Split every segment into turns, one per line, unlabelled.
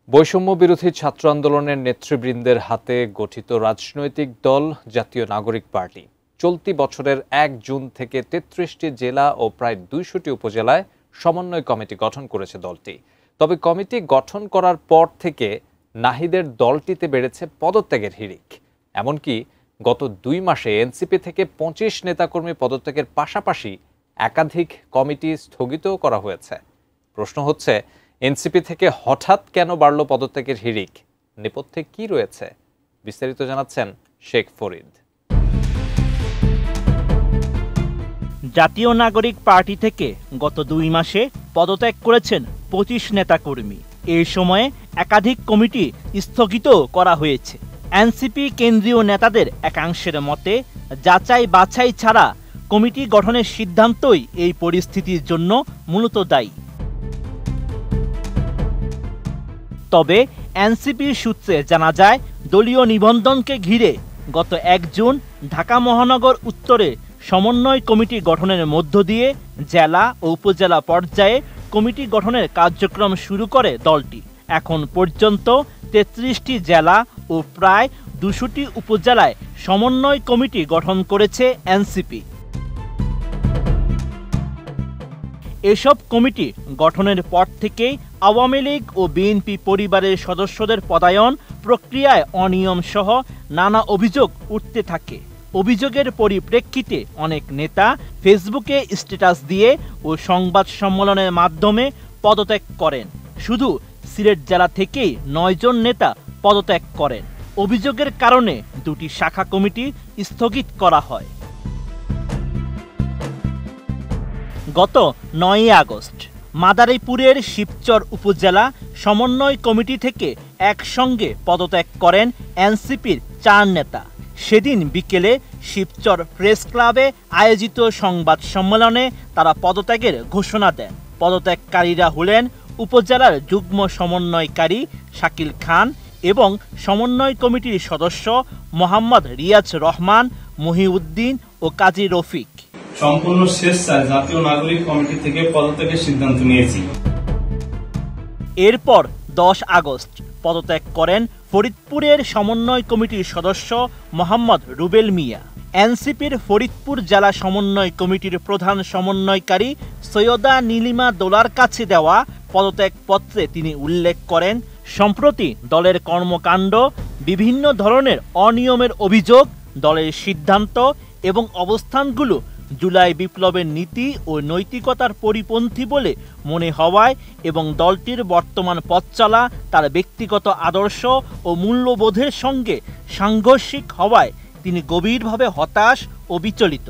বৈষম্য বিরোধী ছাত্র আন্দোলনের নেতৃবৃন্দের হাতে গঠিত রাজনৈতিক দল জাতীয় নাগরিক পার্টি চলতি বছরের ১ জুন থেকে ৩৩টি জেলা ও প্রায় ২০০টি উপজেলায় সমন্বয় কমিটি গঠন করেছে দলটি। তবে কমিটি গঠন করার পর থেকে নাহিদের দলটিতে বেড়েছে পদত্যাগের হিড়িক। এমনকি গত ২ মাসে এনসিপি থেকে ২৫ নেতাকর্মী পদত্যাগের পাশাপাশি একাধিক কমিটি স্থগিত করা হয়েছে। প্রশ্ন হচ্ছে, এনসিপি থেকে হঠাৎ কেন বাড়ল পদত্যাগের হিড়িক? নেপথ্যে কি রয়েছে? বিস্তারিত জানাচ্ছেন শেখ ফরিদ।
জাতীয় নাগরিক পার্টি থেকে গত ২ মাসে পদত্যাগ করেছেন ২৫ নেতাকর্মী। এই সময়ে একাধিক কমিটি স্থগিত করা হয়েছে। এনসিপি কেন্দ্রীয় নেতাদের একাংশের মতে যাচাই বাছাই ছাড়া কমিটি গঠনের সিদ্ধান্তই এই পরিস্থিতির জন্য মূলত দায়ী। তবে এনসিপির সূত্রে জানা যায়, দলীয় নিবন্ধনকে ঘিরে গত ১ জুন ঢাকা মহানগর উত্তরে সমন্বয় কমিটি গঠনের মধ্য দিয়ে জেলা ও উপজেলা পর্যায়ে কমিটি গঠনের কার্যক্রম শুরু করে দলটি। এখন পর্যন্ত ৩৩টি জেলা ও প্রায় ২০০টি উপজেলায় সমন্বয় কমিটি গঠন করেছে এনসিপি। এসব কমিটি গঠনের পর থেকেই আওয়ামী লীগ ও বিএনপি পরিবারের সদস্যদের পদায়ন প্রক্রিয়ায় অনিয়ম সহ নানা অভিযোগ উঠতে থাকে। অভিযোগের পরিপ্রেক্ষিতে অনেক নেতা ফেসবুকে স্ট্যাটাস দিয়ে ও সংবাদ সম্মেলনের মাধ্যমে পদত্যাগ করেন। শুধু সিলেট জেলা থেকেই ৯ জন নেতা পদত্যাগ করেন। অভিযোগের কারণে ২টি শাখা কমিটি স্থগিত করা হয়। গত ৯ আগস্ট মাদারীপুরের শিবচর উপজেলা সমন্বয় কমিটি থেকে একসঙ্গে পদত্যাগ করেন এনসিপির ৪ নেতা। সেদিন বিকেলে শিবচর প্রেস ক্লাবে আয়োজিত সংবাদ সম্মেলনে তারা পদত্যাগের ঘোষণা দেন। পদত্যাগকারীরা হলেন উপজেলার যুগ্ম সমন্বয়কারী শাকিল খান এবং সমন্বয় কমিটির সদস্য মোহাম্মদ রিয়াজ রহমান, মহিউদ্দিন ও কাজী রফিক।
সম্পূর্ণ স্বেচ্ছায় জাতীয় নাগরিক কমিটি থেকে পদত্যাগের সিদ্ধান্ত নিয়েছি।
এরপর ১০ আগস্ট পদত্যাগ করেন ফরিদপুরের সমন্বয় কমিটির সদস্য মোহাম্মদ রুবেল মিয়া। এনসিপির ফরিদপুর জেলা সমন্বয় কমিটির প্রধান সমন্বয়কারী সৈয়দা নীলিমা দোলার কাছে দেওয়া পদত্যাগপত্রে তিনি উল্লেখ করেন, সম্প্রতি দলের কর্মকাণ্ড, বিভিন্ন ধরনের অনিয়মের অভিযোগ, দলের সিদ্ধান্ত এবং অবস্থানগুলো জুলাই বিপ্লবের নীতি ও নৈতিকতার পরিপন্থী বলে মনে হওয়ায় এবং দলটির বর্তমান পথ চলা তার ব্যক্তিগত আদর্শ ও মূল্যবোধের সঙ্গে সাংঘর্ষিক হওয়ায় তিনি গভীরভাবে হতাশ ও বিচলিত।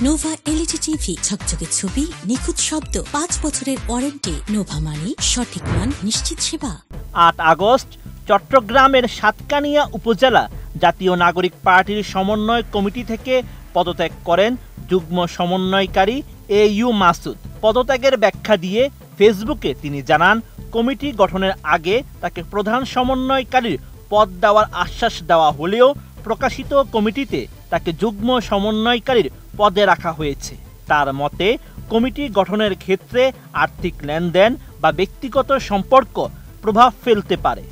নোভা এলইডি টিভি, ঝকঝকে ছবি, নিখুঁত শব্দ, ৫ বছরের ওয়ারেন্টি। নোভা মানি সঠিক মান, নিশ্চিত সেবা।
৮ আগস্ট চট্টগ্রামের সাতকানিয়া উপজেলা জাতীয় নাগরিক পার্টির সমন্বয় কমিটি থেকে পদত্যাগ করেন যুগ্ম সমন্বয়কারী এ.ইউ. মাসুদ। পদত্যাগের ব্যাখ্যা দিয়ে ফেসবুকে তিনি জানান, কমিটি গঠনের আগে তাকে প্রধান সমন্বয়কারীর পদ দেওয়ার আশ্বাস দেওয়া হলেও প্রকাশিত কমিটিতে তাকে যুগ্ম সমন্বয়কারীর পদে রাখা হয়েছে। তার মতে, কমিটি গঠনের ক্ষেত্রে আর্থিক লেনদেন বা ব্যক্তিগত সম্পর্ক প্রভাব ফেলতে পারে।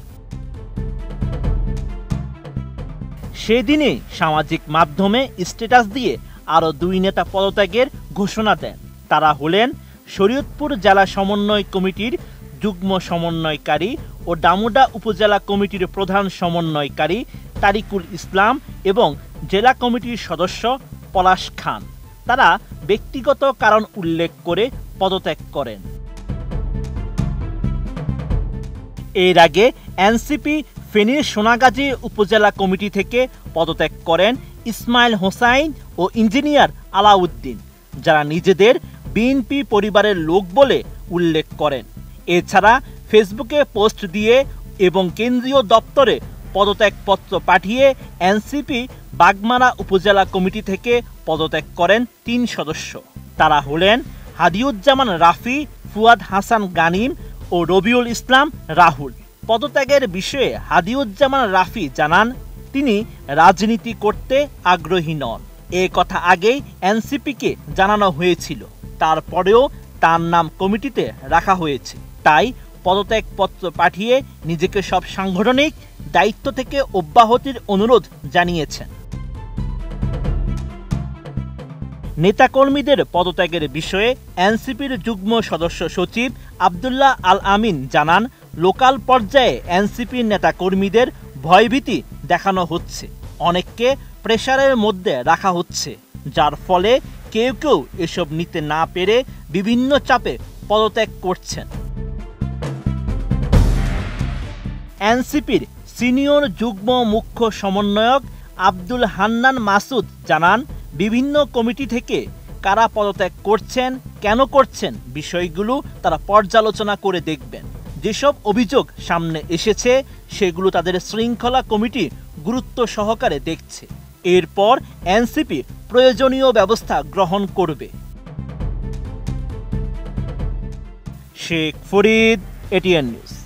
সেদিনই সামাজিক মাধ্যমে স্ট্যাটাস দিয়ে আরও ২ নেতা পদত্যাগের ঘোষণা দেন। তারা হলেন শরীয়তপুর জেলা সমন্বয় কমিটির যুগ্ম সমন্বয়কারী ও ডামুডা উপজেলা কমিটির প্রধান সমন্বয়কারী তারিকুল ইসলাম এবং জেলা কমিটির সদস্য পলাশ খান। তারা ব্যক্তিগত কারণ উল্লেখ করে পদত্যাগ করেন। এর আগে এনসিপি ফেনীর সোনাগাজী উপজেলা কমিটি থেকে পদত্যাগ করেন ইসমাইল হোসাইন ও ইঞ্জিনিয়ার আলাউদ্দিন, যারা নিজেদের বিএনপি পরিবারের লোক বলে উল্লেখ করেন। এছাড়া ফেসবুকে পোস্ট দিয়ে এবং কেন্দ্রীয় দপ্তরে পদত্যাগপত্র পাঠিয়ে এনসিপি বাগমারা উপজেলা কমিটি থেকে পদত্যাগ করেন ৩ সদস্য। তারা হলেন হাদিউজ্জামান রাফি, ফুয়াদ হাসান গানিম ও রবিউল ইসলাম রাহুল। পদত্যাগের বিষয়ে হাদিউজ্জামান রাফি জানান, তিনি রাজনীতি করতে আগ্রহী নন। এ কথা আগেই এনসিপিকে জানানো হয়েছিল। তারপরেও তার নাম কমিটিতে রাখা হয়েছে। তাই পদত্যাগপত্র পাঠিয়ে নিজেকে সব সাংগঠনিক দায়িত্ব থেকে অব্যাহতির অনুরোধ জানিয়েছেন। নেতাকর্মীদের পদত্যাগের বিষয়ে এনসিপির যুগ্ম সদস্য সচিব আব্দুল্লাহ আল আমিন জানান, লোকাল পর্যায়ে এনসিপির নেতাকর্মীদের ভয়ভীতি দেখানো হচ্ছে, অনেককে প্রেসারের মধ্যে রাখা হচ্ছে, যার ফলে কেউ কেউ এসব নিতে না পেরে বিভিন্ন চাপে পদত্যাগ করছেন। এনসিপির সিনিয়র যুগ্ম মুখ্য সমন্বয়ক আব্দুল হান্নান মাসুদ জানান, বিভিন্ন কমিটি থেকে কারা পদত্যাগ করছেন, কেন করছেন, বিষয়গুলো তারা পর্যালোচনা করে দেখবেন। যেসব অভিযোগ সামনে এসেছে সেগুলো তাদের শৃঙ্খলা কমিটি গুরুত্ব সহকারে দেখছে। এরপর এনসিপি প্রয়োজনীয় ব্যবস্থা গ্রহণ করবে। Sheikh Farid, ATN news.